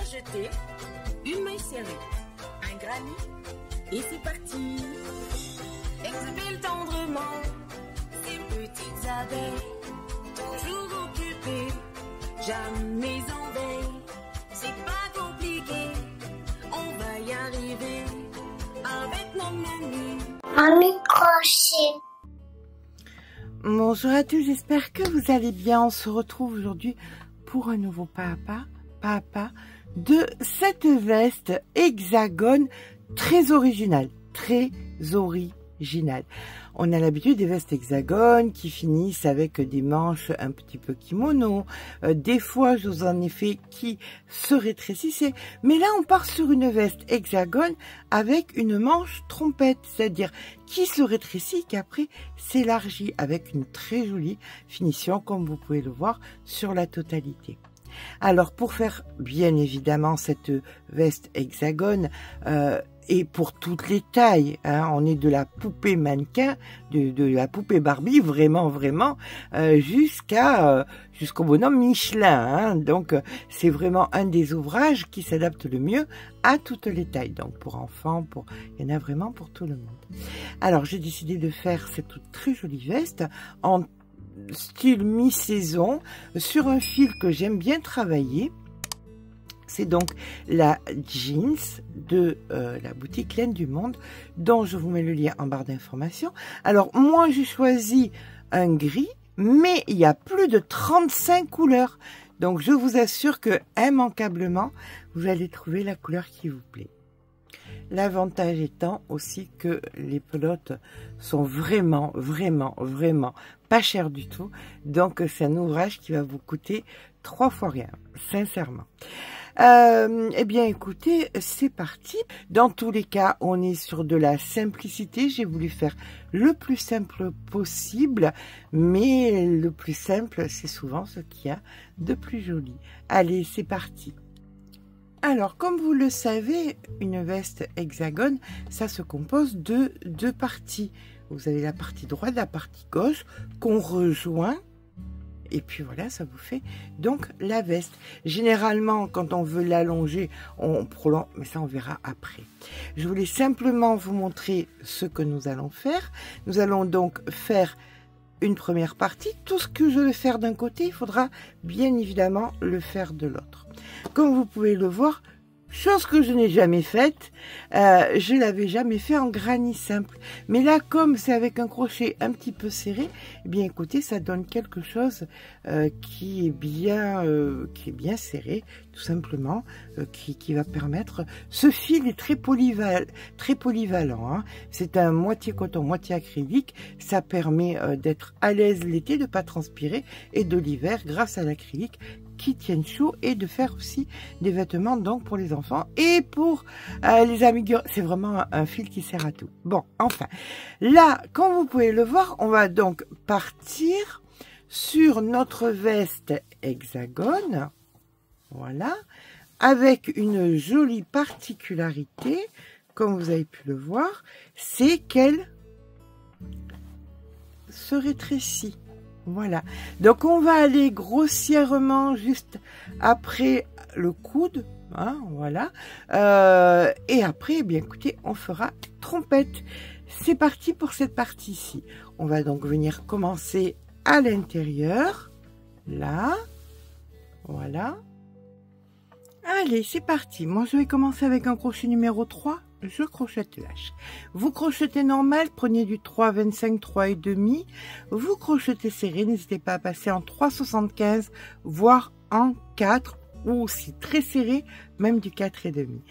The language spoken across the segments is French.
jeter, une main serrée, un granit, et c'est parti. Exhibile tendrement ces petites abeilles, toujours occupées, jamais en veille. C'est pas compliqué, on va y arriver avec nos menus. Mamie Crochet. Bonjour à tous, j'espère que vous allez bien. On se retrouve aujourd'hui pour un nouveau papa de cette veste hexagone très originale, On a l'habitude des vestes hexagones qui finissent avec des manches un petit peu kimono. Des fois, je vous en ai fait qui se rétrécissaient. Mais là, on part sur une veste hexagone avec une manche trompette, c'est-à-dire qui se rétrécit, qui après s'élargit avec une très jolie finition, comme vous pouvez le voir sur la totalité. Alors, pour faire bien évidemment cette veste hexagone, et pour toutes les tailles, hein, on est de la poupée mannequin, de la poupée Barbie, vraiment, jusqu'au bonhomme Michelin. Hein, donc, c'est vraiment un des ouvrages qui s'adapte le mieux à toutes les tailles. Donc, pour enfants, il y en a vraiment pour tout le monde. Alors, j'ai décidé de faire cette très jolie veste en style mi-saison sur un fil que j'aime bien travailler. C'est donc la jeans de la boutique Laine du Monde, dont je vous mets le lien en barre d'information. Alors, moi, j'ai choisi un gris, mais il y a plus de 35 couleurs. Donc, je vous assure que, immanquablement, vous allez trouver la couleur qui vous plaît. L'avantage étant aussi que les pelotes sont vraiment pas chères du tout. Donc, c'est un ouvrage qui va vous coûter 3 fois rien, sincèrement. Eh bien, écoutez, c'est parti. Dans tous les cas, on est sur de la simplicité. J'ai voulu faire le plus simple possible, mais le plus simple, c'est souvent ce qu'il y a de plus joli. Allez, c'est parti. Alors, comme vous le savez, une veste hexagone, ça se compose de 2 parties. Vous avez la partie droite, la partie gauche, qu'on rejoint. Et puis voilà, ça vous fait donc la veste. Généralement, quand on veut l'allonger, on prolonge, mais ça on verra après. Je voulais simplement vous montrer ce que nous allons faire. Nous allons donc faire une première partie. Tout ce que je vais faire d'un côté, il faudra bien évidemment le faire de l'autre. Comme vous pouvez le voir, chose que je n'ai jamais faite, je l'avais jamais fait en granit simple. Mais là, comme c'est avec un crochet un petit peu serré, eh bien écoutez, ça donne quelque chose qui est bien serré, tout simplement, qui va permettre. Ce fil est très polyvalent. Hein. C'est un moitié coton, moitié acrylique. Ça permet d'être à l'aise l'été, de pas transpirer, et de l'hiver, grâce à l'acrylique, qui tiennent chaud, et de faire aussi des vêtements donc pour les enfants et pour les amigos. C'est vraiment un fil qui sert à tout. Bon, enfin, là, comme vous pouvez le voir, on va donc partir sur notre veste hexagone, voilà, avec une jolie particularité, comme vous avez pu le voir, c'est qu'elle se rétrécit. Voilà, donc on va aller grossièrement juste après le coude, hein, voilà, et après, eh bien écoutez, on fera trompette. C'est parti pour cette partie-ci. On va donc venir commencer à l'intérieur, là, voilà. Allez, c'est parti. Moi, je vais commencer avec un crochet numéro 3. Je crochette lâche. Vous crochetez normal, prenez du 3,25, 3,5. Vous crochetez serré, n'hésitez pas à passer en 3,75, voire en 4, ou si très serré, même du 4,5.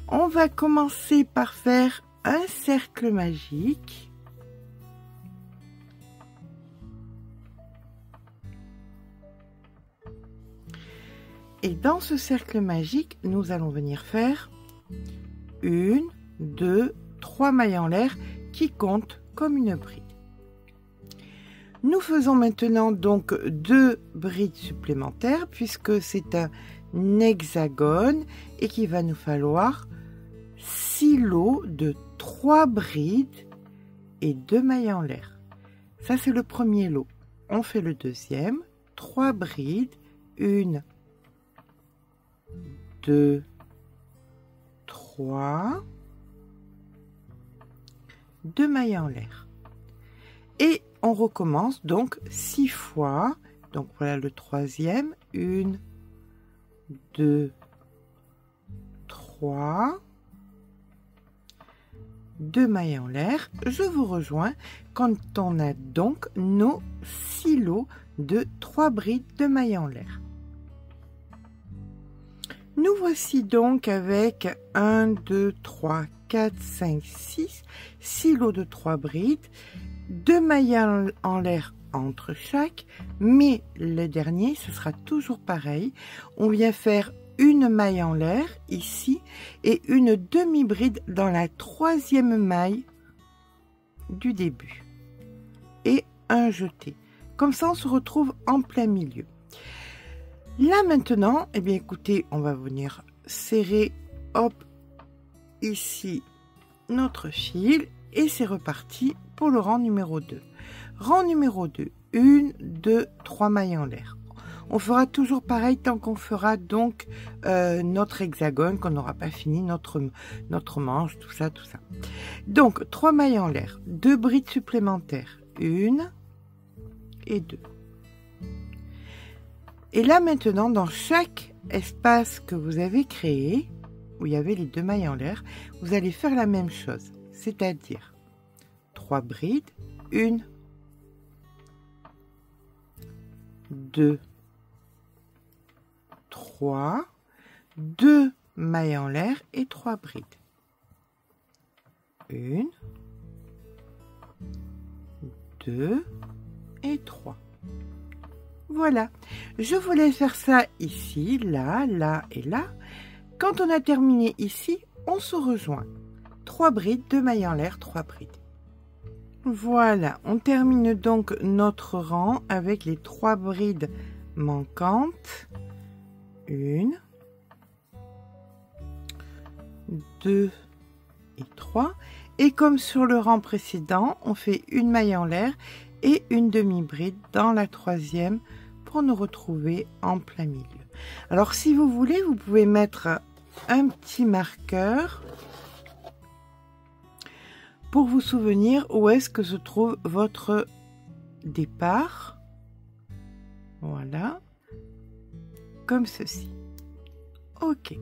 On va commencer par faire un cercle magique. Et dans ce cercle magique, nous allons venir faire 1, 2, 3 mailles en l'air qui comptent comme une bride. Nous faisons maintenant donc 2 brides supplémentaires puisque c'est un hexagone et qu'il va nous falloir 6 lots de 3 brides et 2 mailles en l'air. Ça, c'est le premier lot. On fait le deuxième, 3 brides, 1, 2, 3, 2 mailles en l'air. Et on recommence donc 6 fois. Donc voilà le troisième. 1, 2, 3, 2 mailles en l'air. Je vous rejoins quand on a donc nos 6 lots de 3 brides de mailles en l'air. Nous voici donc avec 1, 2, 3, 4, 5, 6, 6 lots de 3 brides, 2 mailles en l'air entre chaque, mais le dernier, ce sera toujours pareil. On vient faire une maille en l'air ici et une demi-bride dans la troisième maille du début et un jeté. Comme ça, on se retrouve en plein milieu. Là maintenant, eh bien écoutez, on va venir serrer, hop, ici notre fil et c'est reparti pour le rang numéro 2. Rang numéro 2, 1, 2, 3 mailles en l'air. On fera toujours pareil tant qu'on fera donc notre hexagone, qu'on n'aura pas fini notre manche, tout ça. Donc 3 mailles en l'air, 2 brides supplémentaires, 1 et 2. Et là maintenant, dans chaque espace que vous avez créé, où il y avait les 2 mailles en l'air, vous allez faire la même chose, c'est-à-dire 3 brides, 1, 2, 3, 2 mailles en l'air et 3 brides. 1, 2 et 3. Voilà, je vous laisse faire ça ici, là, là et là. Quand on a terminé ici, on se rejoint. 3 brides, 2 mailles en l'air, 3 brides. Voilà, on termine donc notre rang avec les 3 brides manquantes. 1, 2 et 3. Et comme sur le rang précédent, on fait une maille en l'air et une demi-bride dans la troisième pour nous retrouver en plein milieu. Alors si vous voulez, vous pouvez mettre un petit marqueur pour vous souvenir où est-ce que se trouve votre départ. Voilà, comme ceci. Ok.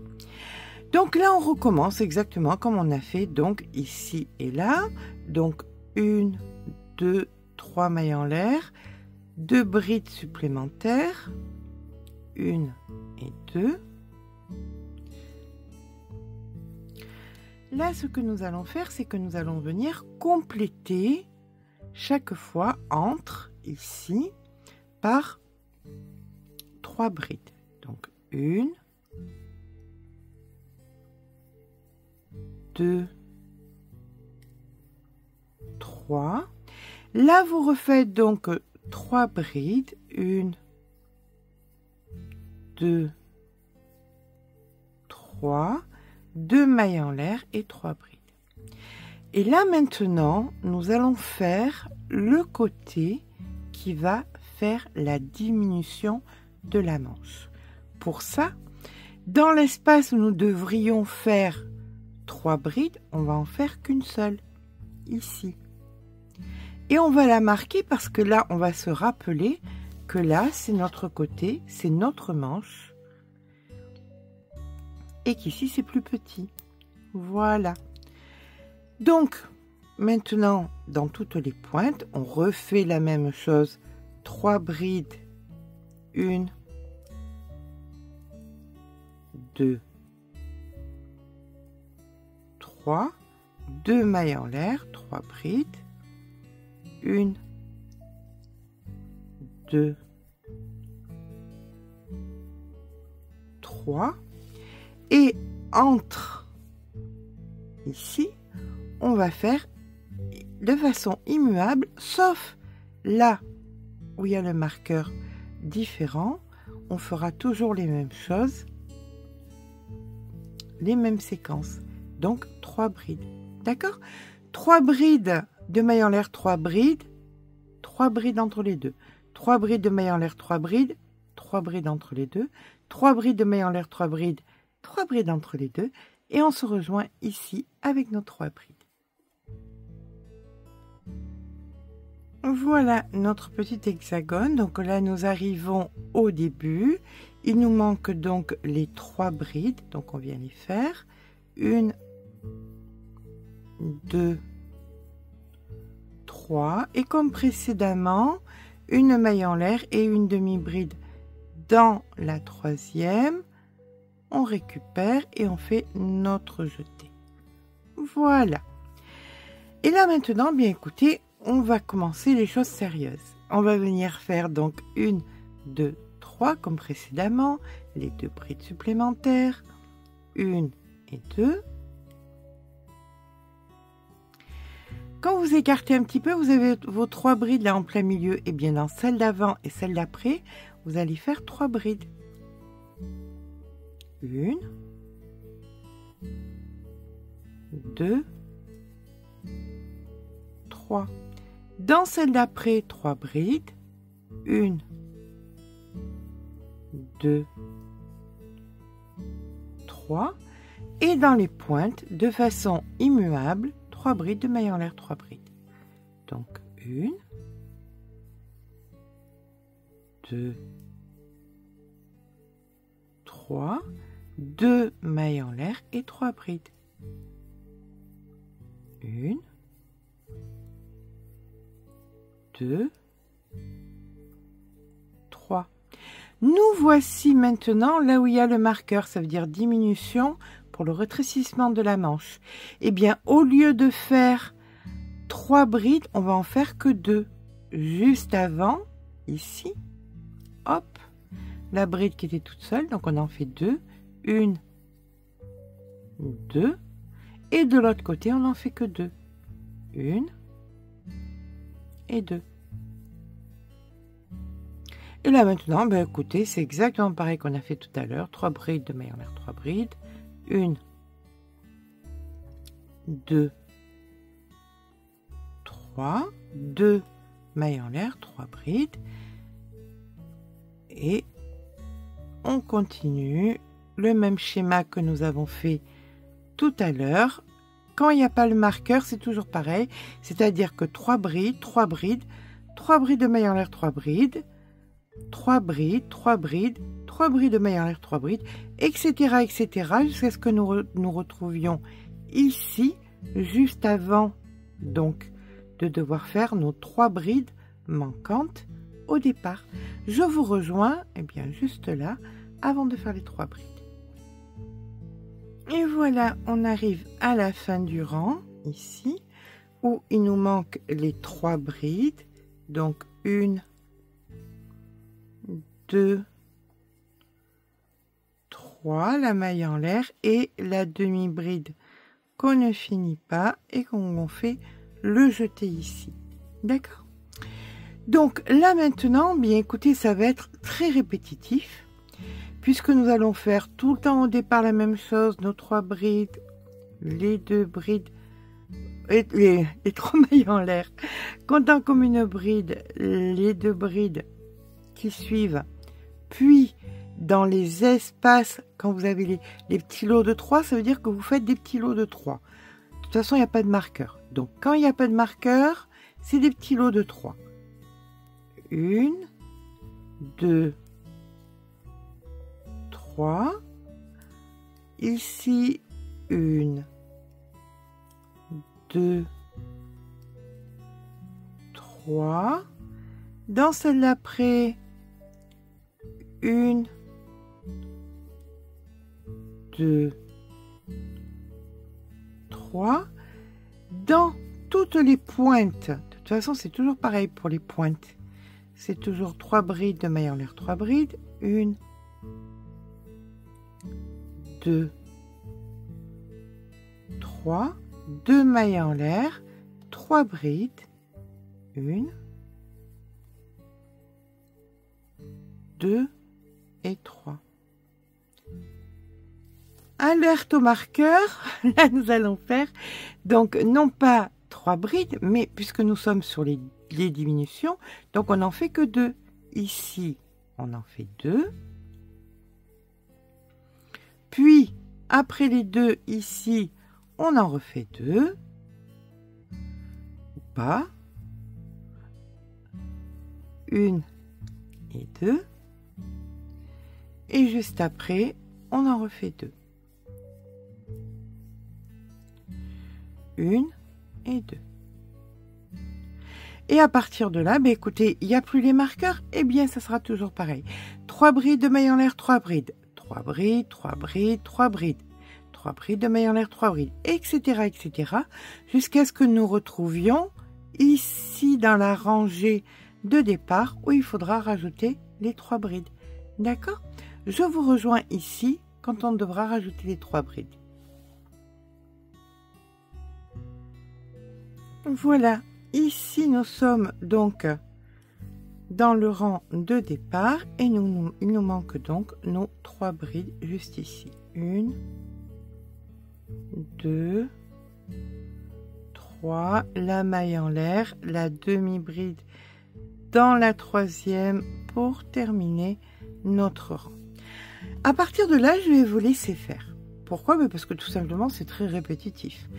Donc là, on recommence exactement comme on a fait donc ici et là. Donc 1, 2, 3 mailles en l'air, 2 brides supplémentaires, 1 et 2. Là, ce que nous allons faire, c'est que nous allons venir compléter chaque fois entre ici par 3 brides. Donc 1, 2, 3. Là, vous refaites donc 3 brides. 1, 2, 3. 2 mailles en l'air et 3 brides. Et là, maintenant, nous allons faire le côté qui va faire la diminution de la manche. Pour ça, dans l'espace où nous devrions faire 3 brides, on va en faire qu'une seule, ici. Et on va la marquer parce que là, on va se rappeler que là, c'est notre côté, c'est notre manche. Et qu'ici, c'est plus petit. Voilà. Donc, maintenant, dans toutes les pointes, on refait la même chose. 3 brides. 1, 2, 3. 2 mailles en l'air, 3 brides. 1, 2, 3. Et entre ici, on va faire de façon immuable, sauf là où il y a le marqueur différent, on fera toujours les mêmes choses, les mêmes séquences. Donc 3 brides. D'accord? 3 brides de mailles en l'air, 3 brides entre les deux. 3 brides de mailles en l'air, 3 brides entre les deux. 3 brides de mailles en l'air, 3 brides 3 brides entre les deux et on se rejoint ici avec nos 3 brides. Voilà notre petit hexagone. Donc là, nous arrivons au début. Il nous manque donc les 3 brides. Donc on vient les faire. 1, 2, 3. Et comme précédemment, une maille en l'air et une demi-bride dans la 3e. On récupère et on fait notre jeté. Voilà. Et là maintenant, bien écoutez, on va commencer les choses sérieuses. On va venir faire donc 1, 2, 3 comme précédemment, les 2 brides supplémentaires, 1 et 2. Quand vous écartez un petit peu, vous avez vos 3 brides là en plein milieu, et bien dans celle d'avant et celle d'après, vous allez faire 3 brides. 1, 2, 3. Dans celle d'après, 3 brides. 1, 2, 3. Et dans les pointes, de façon immuable, 3 brides de maille en l'air, 3 brides. Donc 1, 2, 3, 2 mailles en l'air et 3 brides. 1, 2, 3. Nous voici maintenant là où il y a le marqueur, ça veut dire diminution pour le rétrécissement de la manche. Eh bien, au lieu de faire 3 brides, on va en faire que 2. Juste avant, ici, hop, la bride qui était toute seule, donc on en fait 2. 1, 2. Et de l'autre côté, on n'en fait que 2. 1 et 2. Et là maintenant, ben écoutez, c'est exactement pareil qu'on a fait tout à l'heure. 3 brides de maille en l'air, 3 brides. 1, 2, 3. 2 mailles en l'air, 3 brides. Et on continue le même schéma que nous avons fait tout à l'heure. Quand il n'y a pas le marqueur, c'est toujours pareil. C'est-à-dire que 3 brides, 3 brides, 3 brides de maille en l'air, 3 brides, 3 brides, 3 brides, 3 brides de maille en l'air, 3 brides, etc. etc. jusqu'à ce que nous retrouvions ici, juste avant donc de devoir faire nos 3 brides manquantes au départ. Je vous rejoins, et bien juste là, avant de faire les 3 brides. Et voilà, on arrive à la fin du rang, ici, où il nous manque les 3 brides. Donc 1, 2, 3, la maille en l'air et la demi-bride qu'on ne finit pas et qu'on fait le jeter ici. D'accord? Donc là maintenant, bien écoutez, ça va être très répétitif, puisque nous allons faire tout le temps au départ la même chose, nos 3 brides, les 2 brides, et les 3 mailles en l'air, comptant comme une bride, les 2 brides qui suivent, puis dans les espaces, quand vous avez les petits lots de 3, ça veut dire que vous faites des petits lots de 3. De toute façon, il n'y a pas de marqueur. Donc quand il n'y a pas de marqueur, c'est des petits lots de 3. 1, 2, 3. Ici, 1, 2, 3. Dans celle d'après, 1, 2, 3. Dans toutes les pointes, de toute façon, c'est toujours pareil pour les pointes. C'est toujours 3 brides de maille en l'air, 3 brides. 1, 2, 3. 2 mailles en l'air, 3 brides. 1, 2 et 3. Alerte au marqueur, là nous allons faire donc non pas 3 brides, mais puisque nous sommes sur les diminutions, donc on n'en fait que 2. Ici, on en fait 2. Puis, Après les 2 ici, on en refait 2. Ou pas. 1 et 2. Et juste après, on en refait 2. 1 et 2. Et à partir de là, écoutez, il n'y a plus les marqueurs, eh bien, ça sera toujours pareil. 3 brides de mailles en l'air, 3 brides. 3 brides, 3 brides, 3 brides. 3 brides de mailles en l'air, 3 brides, etc., etc., jusqu'à ce que nous retrouvions ici dans la rangée de départ où il faudra rajouter les 3 brides. D'accord? Je vous rejoins ici quand on devra rajouter les 3 brides. Voilà, ici nous sommes donc dans le rang de départ et il nous manque donc nos 3 brides juste ici. 1, 2, 3, la maille en l'air, la demi-bride dans la 3e pour terminer notre rang. À partir de là, je vais vous laisser faire. Pourquoi? Parce que tout simplement, c'est très répétitif.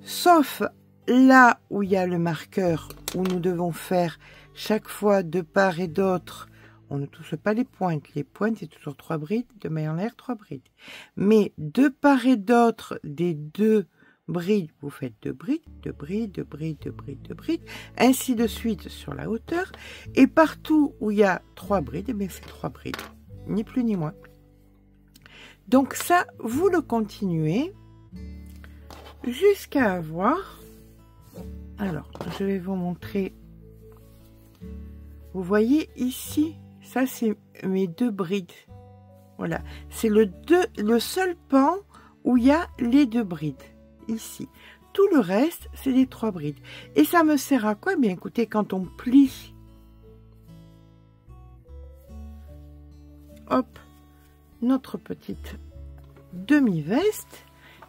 Sauf là où il y a le marqueur, où nous devons faire chaque fois de part et d'autre, on ne touche pas les pointes. Les pointes, c'est toujours 3 brides, de mailles en l'air, 3 brides. Mais de part et d'autre des 2 brides, vous faites 2 brides, 2 brides, 2 brides, 2 brides, 2 brides, ainsi de suite sur la hauteur. Et partout où il y a 3 brides, c'est 3 brides, ni plus ni moins. Donc ça, vous le continuez jusqu'à avoir... Alors, je vais vous montrer. Vous voyez ici, ça c'est mes 2 brides. Voilà, c'est le seul pan où il y a les 2 brides. Ici. Tout le reste, c'est les 3 brides. Et ça me sert à quoi? Bien écoutez, quand on plie, hop, notre petite demi-veste,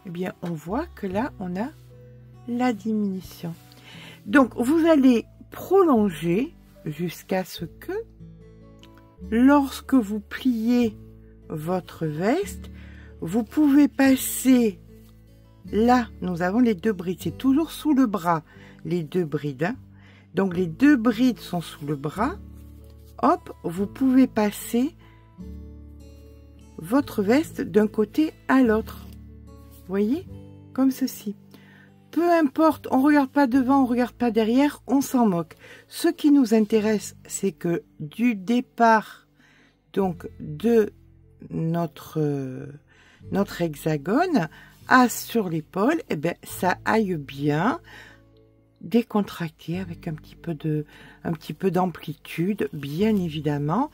eh bien, on voit que là, on a la diminution. Donc, vous allez prolonger jusqu'à ce que, lorsque vous pliez votre veste, vous pouvez passer, là, nous avons les 2 brides, c'est toujours sous le bras, les 2 brides. Hein. Donc, les 2 brides sont sous le bras. Hop, vous pouvez passer votre veste d'un côté à l'autre. Vous voyez? Comme ceci. Peu importe, on ne regarde pas devant, on ne regarde pas derrière, on s'en moque. Ce qui nous intéresse, c'est que du départ donc de notre hexagone à sur l'épaule, eh bien, ça aille bien décontracté avec un petit peu d'amplitude, bien évidemment.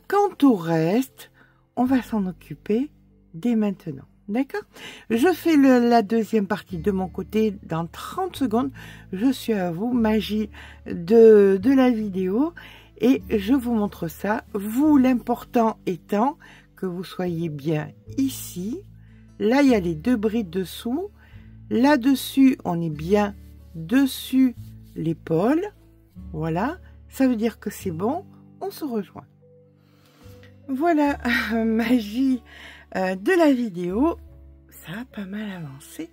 Quant au reste, on va s'en occuper dès maintenant. D'accord? Je fais la deuxième partie de mon côté dans 30 secondes. Je suis à vous, magie de la vidéo. Et je vous montre ça. Vous, l'important étant que vous soyez bien ici. Là, il y a les 2 brides dessous. Là-dessus, on est bien dessus l'épaule. Voilà. Ça veut dire que c'est bon. On se rejoint. Voilà, magie de la vidéo. Ça a pas mal avancé.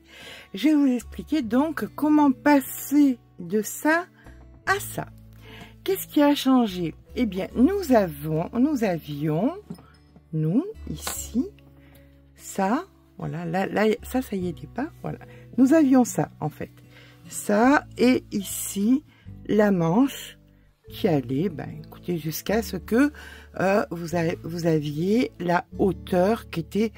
Je vais vous expliquer donc comment passer de ça à ça. Qu'est-ce qui a changé? Eh bien, nous avions, ici, ça, voilà, là, ça y était pas, voilà. Nous avions ça, en fait. Ça, et ici, la manche qui allait, écoutez, jusqu'à ce que vous aviez la hauteur qui était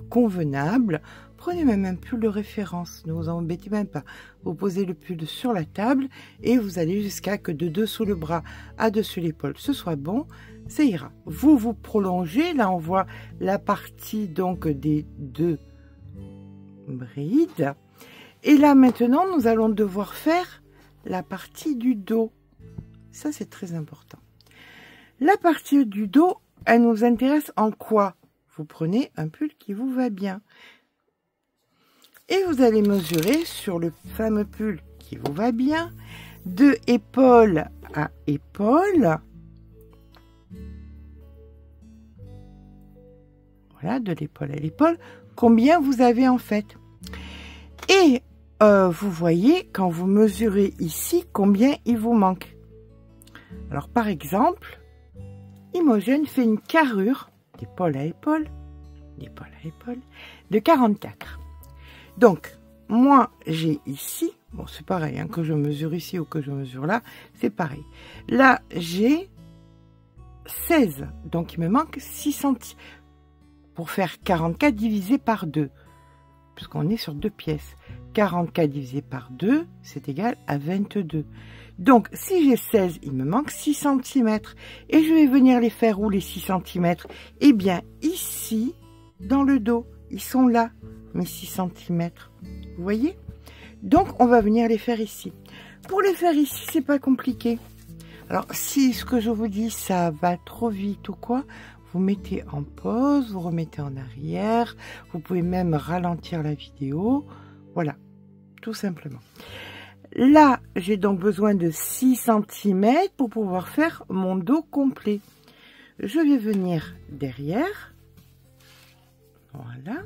convenable. Prenez même un pull de référence, ne vous embêtez même pas. Vous posez le pull sur la table et vous allez jusqu'à que de dessous le bras à dessus l'épaule ce soit bon, ça ira. Vous prolongez, là on voit la partie donc des 2 brides. Et là maintenant nous allons devoir faire la partie du dos. Ça c'est très important. La partie du dos, elle nous intéresse en quoi? Vous prenez un pull qui vous va bien. Et vous allez mesurer sur le fameux pull qui vous va bien, de épaule à épaule. Voilà, de l'épaule à l'épaule. Combien vous avez en fait. Et vous voyez, quand vous mesurez ici, combien il vous manque. Alors, par exemple, Imogen fait une carrure d'épaule à épaule, de 44. Donc, moi, j'ai ici, bon, c'est pareil, hein, que je mesure ici ou que je mesure là, c'est pareil. Là, j'ai 16, donc il me manque 6 cm pour faire 44 divisé par 2, puisqu'on est sur 2 pièces. 44 divisé par 2, c'est égal à 22. Donc, si j'ai 16, il me manque 6 cm. Et je vais venir les faire où, les 6 cm? Eh bien, ici, dans le dos, ils sont là, mes 6 cm. Vous voyez? Donc, on va venir les faire ici. Pour les faire ici, c'est pas compliqué. Alors, si ce que je vous dis, ça va trop vite ou quoi, vous mettez en pause, vous remettez en arrière. Vous pouvez même ralentir la vidéo. Voilà, tout simplement. Là, j'ai donc besoin de 6 cm pour pouvoir faire mon dos complet. Je vais venir derrière. Voilà.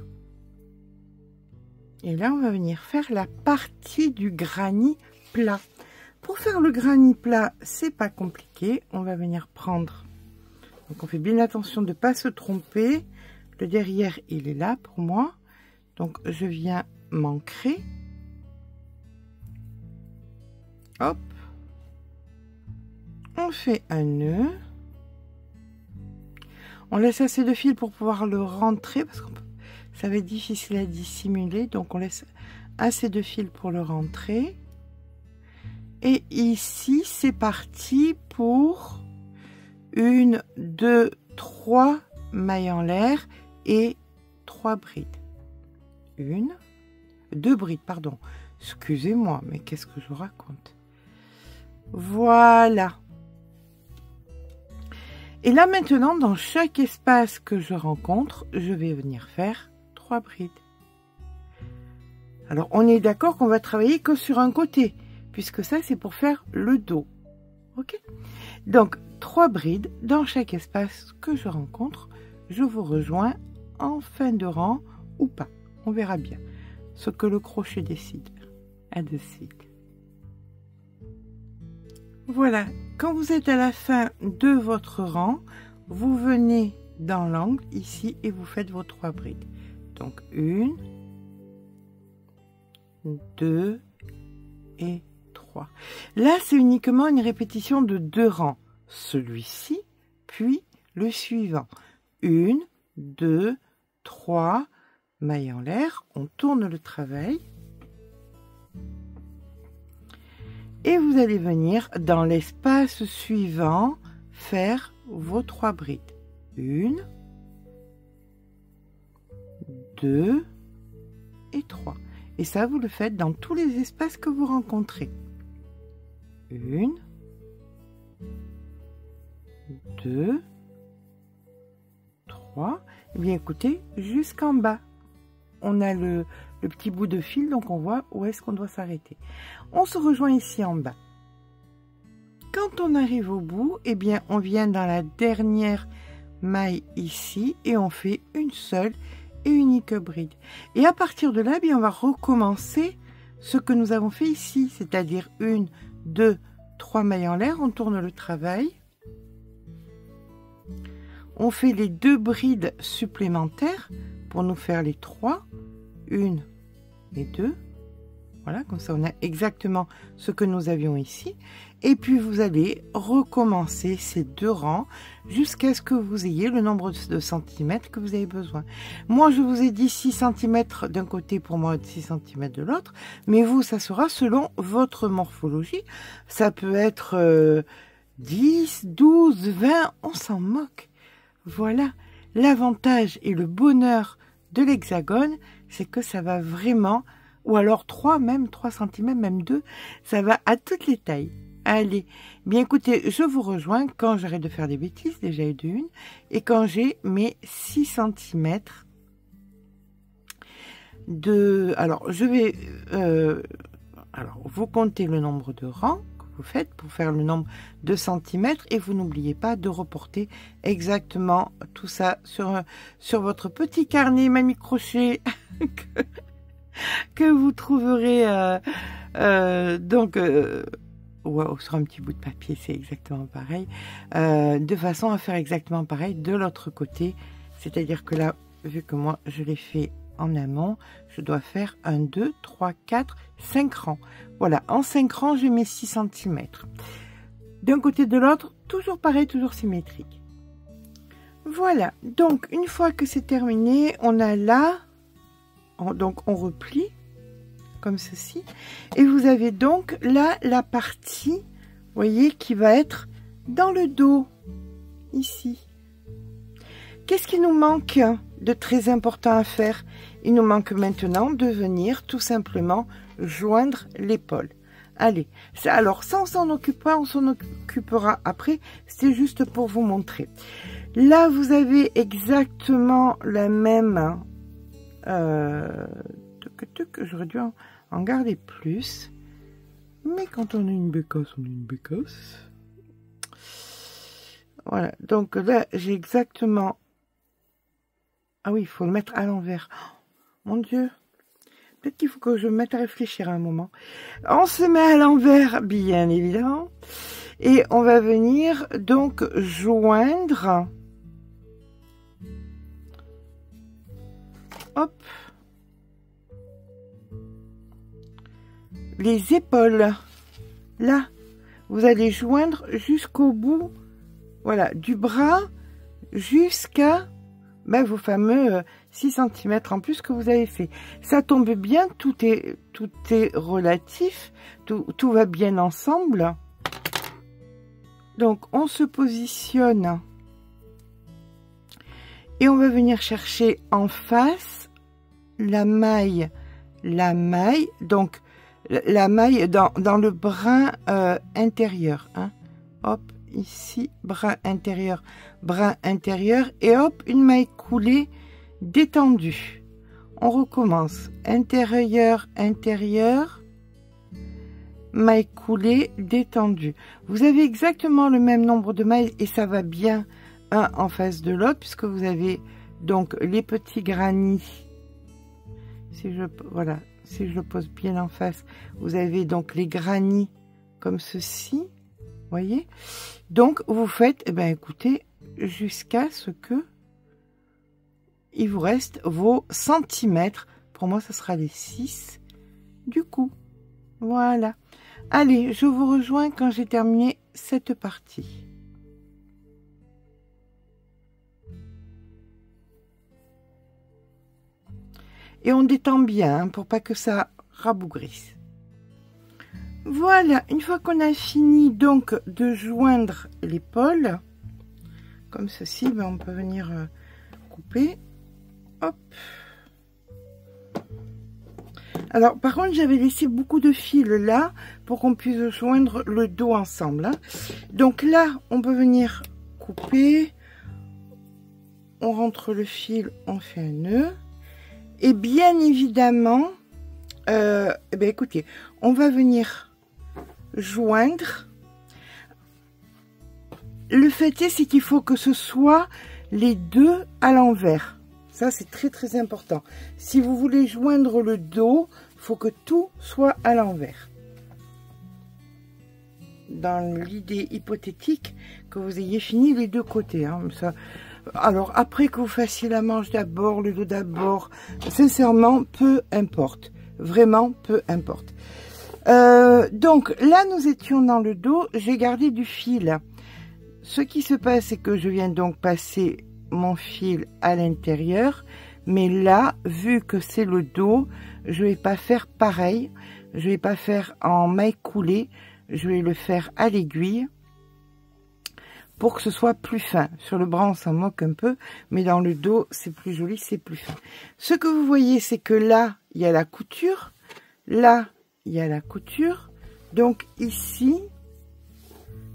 Et là, on va venir faire la partie du granit plat. Pour faire le granit plat, c'est pas compliqué. On va venir prendre. Donc, on fait bien attention de ne pas se tromper. Le derrière, il est là pour moi. Donc, je viens m'ancrer. Hop. On fait un nœud. On laisse assez de fil pour pouvoir le rentrer parce que ça va être difficile à dissimuler. Donc, on laisse assez de fil pour le rentrer. Et ici, c'est parti pour 1, 2, 3 mailles en l'air et 3 brides. 2 brides, pardon. Excusez-moi, mais qu'est-ce que je raconte? Voilà. Et là, maintenant, dans chaque espace que je rencontre, je vais venir faire 3 brides. Alors, on est d'accord qu'on va travailler que sur un côté, puisque ça, c'est pour faire le dos. Ok? Donc, 3 brides dans chaque espace que je rencontre. Je vous rejoins en fin de rang ou pas. On verra bien ce que le crochet décide. À de suite. Voilà, quand vous êtes à la fin de votre rang, vous venez dans l'angle ici et vous faites vos 3 brides. Donc 1, 2 et 3. Là, c'est uniquement une répétition de 2 rangs. Celui-ci, puis le suivant. 1, 2, 3, mailles en l'air. On tourne le travail. Et vous allez venir dans l'espace suivant faire vos 3 brides. 1, 2 et 3. Et ça, vous le faites dans tous les espaces que vous rencontrez. 1, 2, 3. Et bien écoutez, jusqu'en bas, on a le petit bout de fil, donc on voit où est-ce qu'on doit s'arrêter. On se rejoint ici en bas. Quand on arrive au bout, eh bien, on vient dans la dernière maille ici et on fait une seule et unique bride. Et à partir de là, eh bien, on va recommencer ce que nous avons fait ici, c'est-à-dire 1, 2, 3 mailles en l'air. On tourne le travail. On fait les 2 brides supplémentaires pour nous faire les 3. 1 et 2. Voilà, comme ça on a exactement ce que nous avions ici. Et puis vous allez recommencer ces 2 rangs jusqu'à ce que vous ayez le nombre de centimètres que vous avez besoin. Moi je vous ai dit 6 cm d'un côté pour moi, 6 cm de l'autre, mais vous ça sera selon votre morphologie. Ça peut être 10, 12, 20, on s'en moque. Voilà, l'avantage et le bonheur de l'hexagone, c'est que ça va vraiment, ou alors 3 cm, même 2, ça va à toutes les tailles. Allez, bien écoutez, je vous rejoins quand j'arrête de faire des bêtises, déjà eu d'une, et quand j'ai mes 6 cm de... Alors, je vais... alors, vous comptez le nombre de rangs que vous faites pour faire le nombre de centimètres et vous n'oubliez pas de reporter exactement tout ça sur votre petit carnet Mamie Crochet que vous trouverez wow, sur un petit bout de papier, c'est exactement pareil, de façon à faire exactement pareil de l'autre côté, c'est-à-dire que là, vu que moi je l'ai fait en amont, je dois faire 1, 2, 3, 4, 5 rangs. Voilà, en 5 rangs, je mets 6 cm. D'un côté de l'autre, toujours pareil, toujours symétrique. Voilà, donc une fois que c'est terminé, on a là, donc on replie, comme ceci. Et vous avez donc là la partie, voyez, qui va être dans le dos, ici. Qu'est-ce qui nous manque de très important à faire? Il nous manque maintenant de venir tout simplement joindre l'épaule. Allez, alors ça on s'en occupe pas, on s'en occupera après, c'est juste pour vous montrer. Là vous avez exactement la même, j'aurais dû en garder plus, mais quand on a une bécasse, on a une bécasse. Voilà, donc là j'ai exactement, ah oui, il faut le mettre à l'envers. Oh, mon Dieu, peut-être qu'il faut que je me mette à réfléchir un moment. On se met à l'envers, bien évidemment. Et on va venir donc joindre. Hop. Les épaules. Là, vous allez joindre jusqu'au bout, voilà, du bras jusqu'à vos fameux 6 cm en plus que vous avez fait. Ça tombe bien, tout est relatif, tout va bien ensemble. Donc on se positionne et on va venir chercher en face la maille, donc la maille dans le brin intérieur, hein. Hop, ici, brin intérieur, et hop, une maille coulée détendue. On recommence, intérieur, maille coulée détendue. Vous avez exactement le même nombre de mailles et ça va bien un en face de l'autre puisque vous avez donc les petits granits. Si je le pose bien en face, vous avez donc les granits comme ceci, voyez. Donc vous faites, écoutez, jusqu'à ce que il vous reste vos centimètres. Pour moi, ce sera les 6 du coup. Voilà. Allez, je vous rejoins quand j'ai terminé cette partie. Et on détend bien, hein, pour pas que ça rabougrisse. Voilà, une fois qu'on a fini donc de joindre l'épaule, comme ceci, on peut venir couper. Hop. Alors, par contre, j'avais laissé beaucoup de fils là pour qu'on puisse joindre le dos ensemble, hein. Donc là, on peut venir couper. On rentre le fil, on fait un nœud. Et bien évidemment, écoutez, on va venir joindre. Le fait est, c'est qu'il faut que ce soit les deux à l'envers. Ça, c'est très très important. Si vous voulez joindre le dos, il faut que tout soit à l'envers. Dans l'idée hypothétique que vous ayez fini les deux côtés, hein, ça. Alors, après que vous fassiez la manche d'abord, le dos d'abord, sincèrement, peu importe. Vraiment, peu importe. Donc, là, nous étions dans le dos. J'ai gardé du fil. Ce qui se passe, c'est que je viens donc passer mon fil à l'intérieur. Mais là, vu que c'est le dos, je vais pas faire pareil. Je vais pas faire en maille coulée. Je vais le faire à l'aiguille. Pour que ce soit plus fin. Sur le bras, on s'en moque un peu, mais dans le dos, c'est plus joli, c'est plus fin. Ce que vous voyez, c'est que là, il y a la couture. Là, il y a la couture. Donc ici,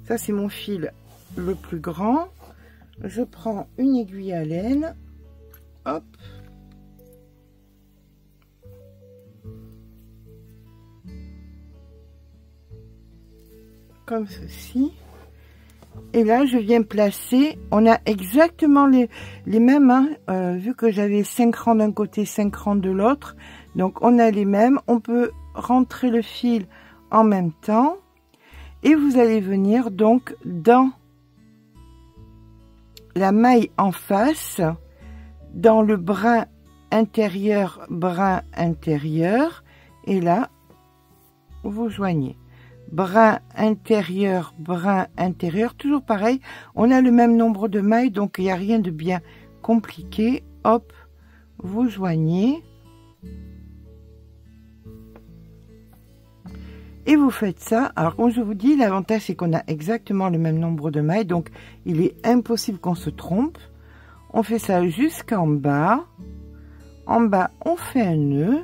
ça c'est mon fil le plus grand. Je prends une aiguille à laine. Hop. comme ceci. Et là, je viens placer, on a exactement les mêmes, hein, vu que j'avais 5 rangs d'un côté, 5 rangs de l'autre. Donc, on a les mêmes. On peut rentrer le fil en même temps. Et vous allez venir donc dans la maille en face, dans le brin intérieur. Et là, vous joignez. Brin intérieur, toujours pareil. On a le même nombre de mailles, donc il n'y a rien de bien compliqué. Hop, vous joignez. Et vous faites ça. Alors, comme je vous dis, l'avantage, c'est qu'on a exactement le même nombre de mailles, donc il est impossible qu'on se trompe. On fait ça jusqu'en bas. En bas, on fait un nœud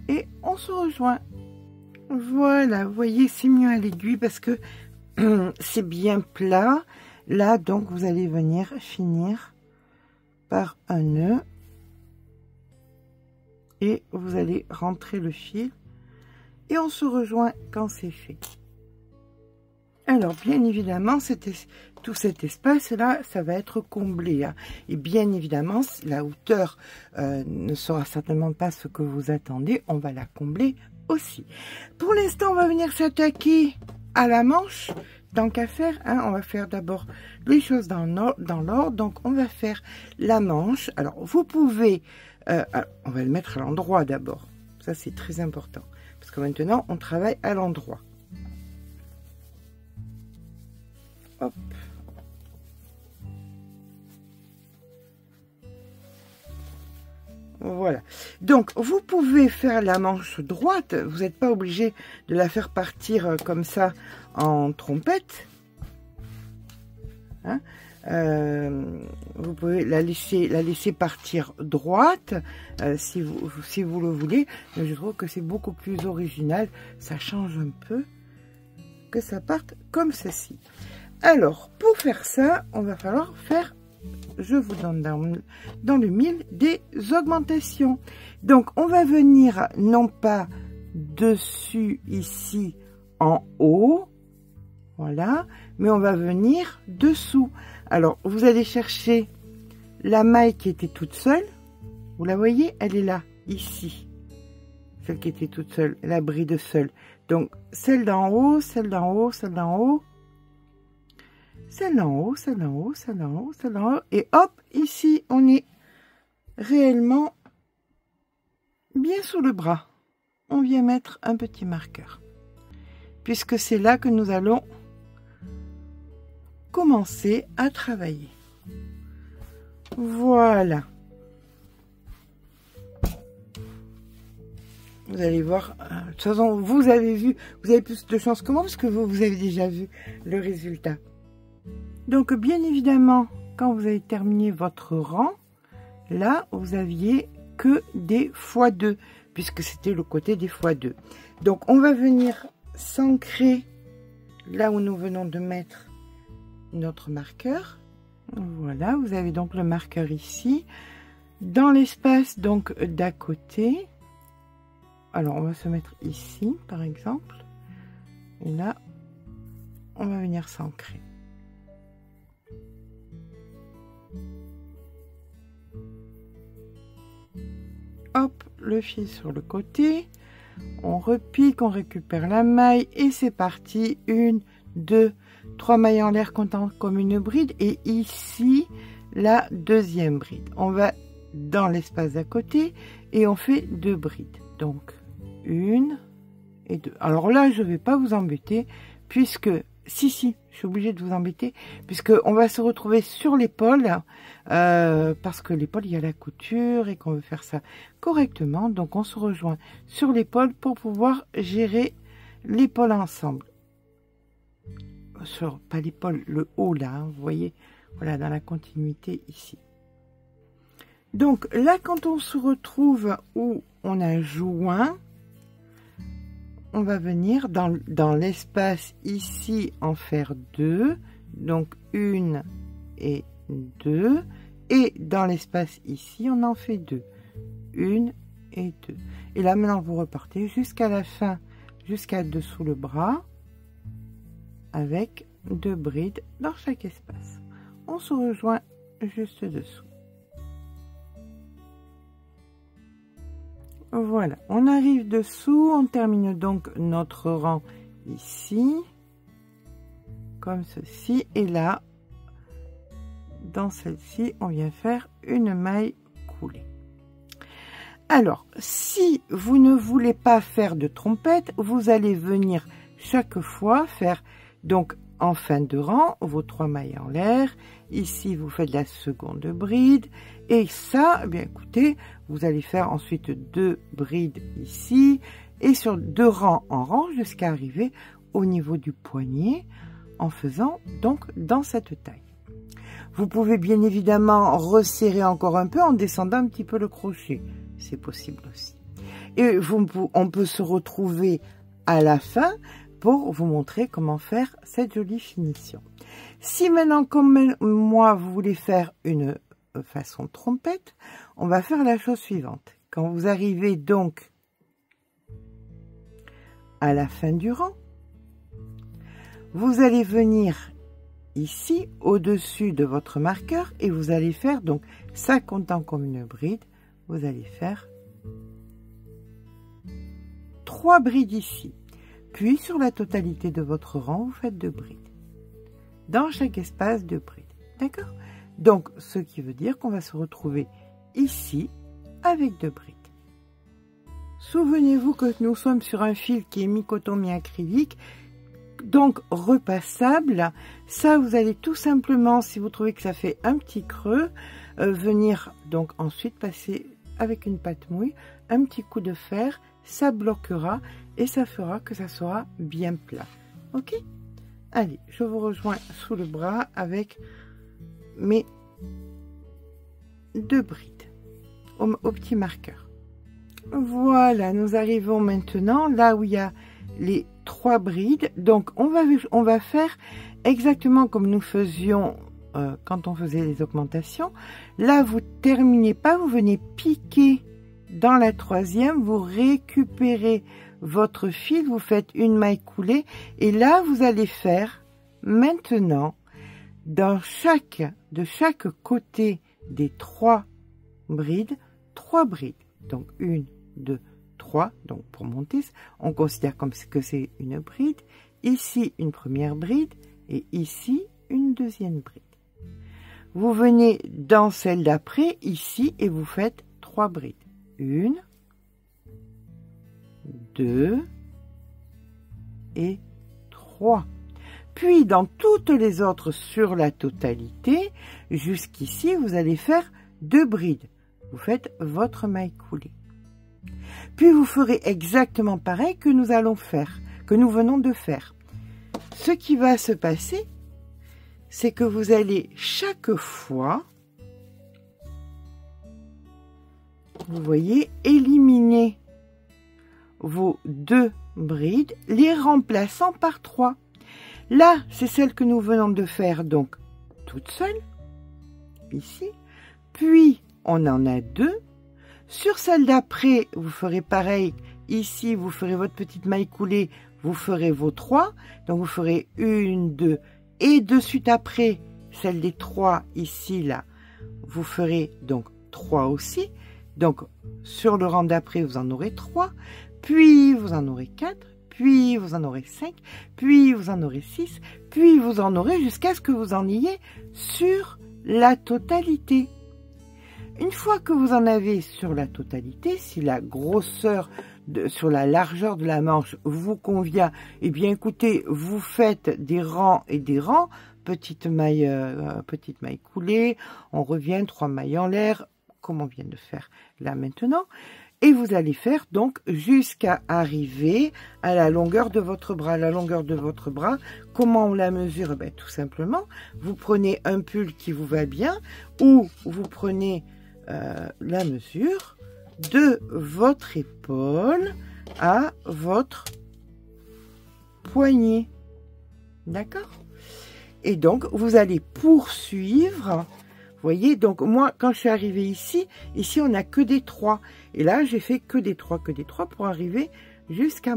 et on se rejoint. Voilà, vous voyez, c'est mieux à l'aiguille parce que c'est bien plat. Là, donc, vous allez venir finir par un nœud et vous allez rentrer le fil et on se rejoint quand c'est fait. Alors, bien évidemment, tout cet espace-là, ça va être comblé, hein. Et bien évidemment, la hauteur ne sera certainement pas ce que vous attendez. On va la combler aussi. Pour l'instant, on va venir s'attaquer à la manche. Tant qu'à faire, hein, on va faire d'abord les choses dans l'ordre. Donc, on va faire la manche. Alors, vous pouvez... on va le mettre à l'endroit d'abord. Ça, c'est très important. Parce que maintenant, on travaille à l'endroit. Hop. Voilà. Donc, vous pouvez faire la manche droite. Vous n'êtes pas obligé de la faire partir comme ça en trompette. Hein, vous pouvez la laisser partir droite si vous le voulez. Mais je trouve que c'est beaucoup plus original. Ça change un peu que ça parte comme ceci. Alors, pour faire ça, on va falloir faire, je vous donne dans le mille, des augmentations. Donc, on va venir non pas dessus, ici, en haut, voilà, mais on va venir dessous. Alors, vous allez chercher la maille qui était toute seule. Vous la voyez, elle est là, ici. Celle qui était toute seule, la bride seule. Donc, celle d'en haut, celle d'en haut, celle d'en haut. Celle d'en haut, celle d'en haut, celle d'en haut, celle d'en haut. Et hop, ici, on est réellement bien sous le bras. On vient mettre un petit marqueur. Puisque c'est là que nous allons commencer à travailler. Voilà. Vous allez voir, de toute façon, vous avez plus de chance que moi, parce que vous avez déjà vu le résultat. Donc, bien évidemment, quand vous avez terminé votre rang, là, vous aviez que des x2, puisque c'était le côté des x2. Donc, on va venir s'ancrer là où nous venons de mettre notre marqueur. Voilà, vous avez donc le marqueur ici. Dans l'espace, donc, d'à côté. Alors, on va se mettre ici, par exemple. Et là, on va venir s'ancrer. Hop, le fil sur le côté, on repique, on récupère la maille et c'est parti. 1, 2, 3 mailles en l'air comptant comme une bride et ici la deuxième bride. On va dans l'espace d'à côté et on fait 2 brides. Donc 1 et 2. Alors là, je ne vais pas vous embêter puisque si, je suis obligée de vous embêter, puisque on va se retrouver sur l'épaule, parce que l'épaule, il y a la couture et qu'on veut faire ça correctement. Donc, on se rejoint sur l'épaule pour pouvoir gérer l'épaule ensemble. Pas l'épaule, le haut là, hein, vous voyez, voilà, dans la continuité ici. Donc, là, quand on se retrouve où on a joint, on va venir dans l'espace ici en faire 2, donc 1 et 2, et dans l'espace ici on en fait 2, 1 et 2. Et là maintenant vous repartez jusqu'à la fin, jusqu'à dessous le bras, avec 2 brides dans chaque espace. On se rejoint juste dessous. Voilà, on arrive dessous, on termine donc notre rang ici, comme ceci, et là, dans celle-ci, on vient faire une maille coulée. Alors, si vous ne voulez pas faire de trompette, vous allez venir chaque fois faire, donc en fin de rang, vos 3 mailles en l'air. Ici, vous faites la seconde bride. Et ça, eh bien écoutez, vous allez faire ensuite 2 brides ici. Et sur 2 rangs en rang jusqu'à arriver au niveau du poignet en faisant donc dans cette taille. Vous pouvez bien évidemment resserrer encore un peu en descendant un petit peu le crochet. C'est possible aussi. Et on peut se retrouver à la fin pour vous montrer comment faire cette jolie finition. Si maintenant, comme moi, vous voulez faire une façon trompette, on va faire la chose suivante. Quand vous arrivez donc à la fin du rang, vous allez venir ici, au-dessus de votre marqueur, et vous allez faire, donc ça comptant comme une bride, vous allez faire 3 brides ici. Puis, sur la totalité de votre rang, vous faites 2 brides. Dans chaque espace, 2 brides. D'accord? Donc, ce qui veut dire qu'on va se retrouver ici avec 2 brides. Souvenez-vous que nous sommes sur un fil qui est mi-coton, mi-acrylique, donc repassable. Ça, vous allez tout simplement, si vous trouvez que ça fait un petit creux, venir donc ensuite passer avec une pâte mouille, un petit coup de fer, ça bloquera et ça fera que ça sera bien plat. Ok? Allez, je vous rejoins sous le bras avec mes 2 brides au petit marqueur. Voilà, nous arrivons maintenant là où il y a les 3 brides. Donc on va faire exactement comme nous faisions quand on faisait les augmentations. Là, vous terminez pas, vous venez piquer dans la 3e, vous récupérez votre fil, vous faites une maille coulée et là vous allez faire maintenant de chaque côté des 3 brides, 3 brides. Donc 1, 2, 3. Donc pour monter, on considère comme que c'est une bride. Ici une première bride et ici une deuxième bride. Vous venez dans celle d'après ici et vous faites 3 brides. 1, 2 et 3. Puis dans toutes les autres sur la totalité, jusqu'ici, vous allez faire 2 brides. Vous faites votre maille coulée. Puis vous ferez exactement pareil que nous venons de faire. Ce qui va se passer, c'est que vous allez chaque fois, vous voyez, éliminer vos 2 brides, les remplaçant par 3. Là, c'est celle que nous venons de faire, donc toute seule, ici. Puis, on en a 2. Sur celle d'après, vous ferez pareil. Ici, vous ferez votre petite maille coulée, vous ferez vos 3. Donc, vous ferez 1, 2. Et de suite après, celle des 3, ici, là, vous ferez donc 3 aussi. Donc, sur le rang d'après, vous en aurez 3. Puis, vous en aurez 4. Puis, vous en aurez 5. Puis, vous en aurez 6. Puis, vous en aurez jusqu'à ce que vous en ayez sur la totalité. Une fois que vous en avez sur la totalité, si la grosseur sur la largeur de la manche vous convient, eh bien écoutez, vous faites des rangs et des rangs, petite maille coulée, on revient 3 mailles en l'air, comme on vient de faire là maintenant, et vous allez faire donc jusqu'à arriver à la longueur de votre bras. La longueur de votre bras, comment on la mesure? Ben, tout simplement, vous prenez un pull qui vous va bien, ou vous prenez la mesure de votre épaule à votre poignet. D'accord? Et donc, vous allez poursuivre. Vous voyez, donc moi, quand je suis arrivée ici, on n'a que des 3. Et là, j'ai fait que des 3 pour arriver jusqu'à